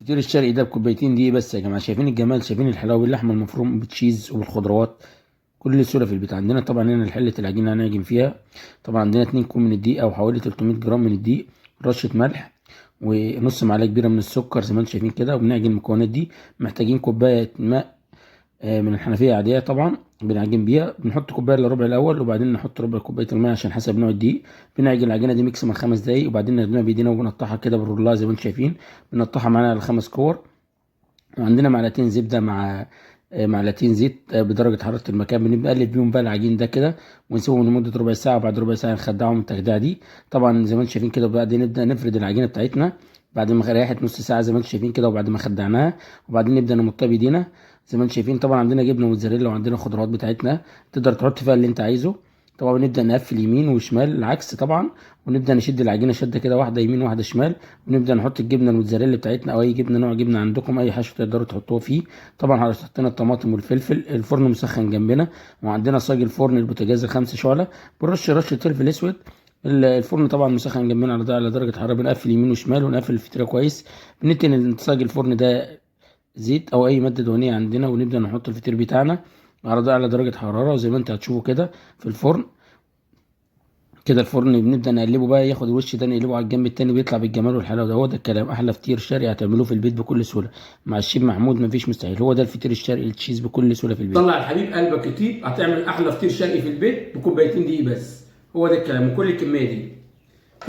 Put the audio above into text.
الفطير الشرقي ده بكوبايتين دقيق بس يا جماعه. شايفين الجمال، شايفين الحلاوه باللحمه المفروم بالتشيز وبالخضروات. كل سهوله في البيت. عندنا طبعا هنا حله العجينه اللي هنعجن فيها. طبعا عندنا 2 كوب من الدقيق او حوالي 300 جرام من الدقيق، رشه ملح، ونص معلقه كبيره من السكر زي ما انتم شايفين كده. وبنعجن المكونات دي. محتاجين كوبايه ماء من الحنفيه عاديه طبعا بنعجن بيها. بنحط كوبايه الا ربع الاول، وبعدين نحط ربع كوبايه الماء عشان حسب نوع الدقيق. بنعجن العجينه دي ميكس من 5 دقايق، وبعدين نخدمها بايدينا وبنقطعها كده بالرولاه زي ما انتم شايفين. بنقطعها معانا على 5 كور. وعندنا معلقتين زبده مع معلقتين زيت بدرجه حراره المكان. بنبدا نقلب بيهم بقى العجين ده كده، ونسيبهم لمده ربع ساعه. وبعد ربع ساعه نخدعهم التخديعه دي طبعا زي ما انتم شايفين كده. وبعدين نبدا نفرد العجينه بتاعتنا بعد ما ريحت نص ساعه زي ما انتم شايفين كده، وبعد ما خدعناها. وبعدين نبدا نمطها بايدينا زي ما انتم شايفين. طبعا عندنا جبنه موتزاريلا وعندنا خضروات بتاعتنا، تقدر تحط فيها اللي انت عايزه. طبعا نبدا نقفل يمين وشمال العكس طبعا، ونبدا نشد العجينه شده كده، واحده يمين واحده شمال. ونبدا نحط الجبنه الموتزاريلا بتاعتنا او اي جبنه، نوع جبنه عندكم، اي حشو تقدروا تحطوه فيه. طبعا حطينا الطماطم والفلفل. الفرن مسخن جنبنا، وعندنا صاج الفرن البوتاجاز ال5 شعله. برش رشه فلفل اسود. الفرن طبعا مسخن جنبنا على درجه حراره. بنقفل يمين وشمال ونقفل الفتيله كويس. بنتن صاج الفرن ده زيت او اي ماده دهنيه عندنا، ونبدا نحط الفطير بتاعنا على درجه حراره وزي ما انت هتشوفوا كده في الفرن كده. الفرن بنبدا نقلبه بقى، ياخد الوش ده نقلبه على الجنب التاني، بيطلع بالجمال والحلاوه ده. هو ده الكلام. احلى فطير شرقي هتعملوه في البيت بكل سهوله مع الشيف محمود، مفيش مستحيل. هو ده الفطير الشرقي التشيز بكل سهوله في البيت. طلع على الحبيب قلبك يطيب. هتعمل احلى فطير شرقي في البيت بكوبايتين دقيق بس. هو ده الكلام، وكل الكميه دي.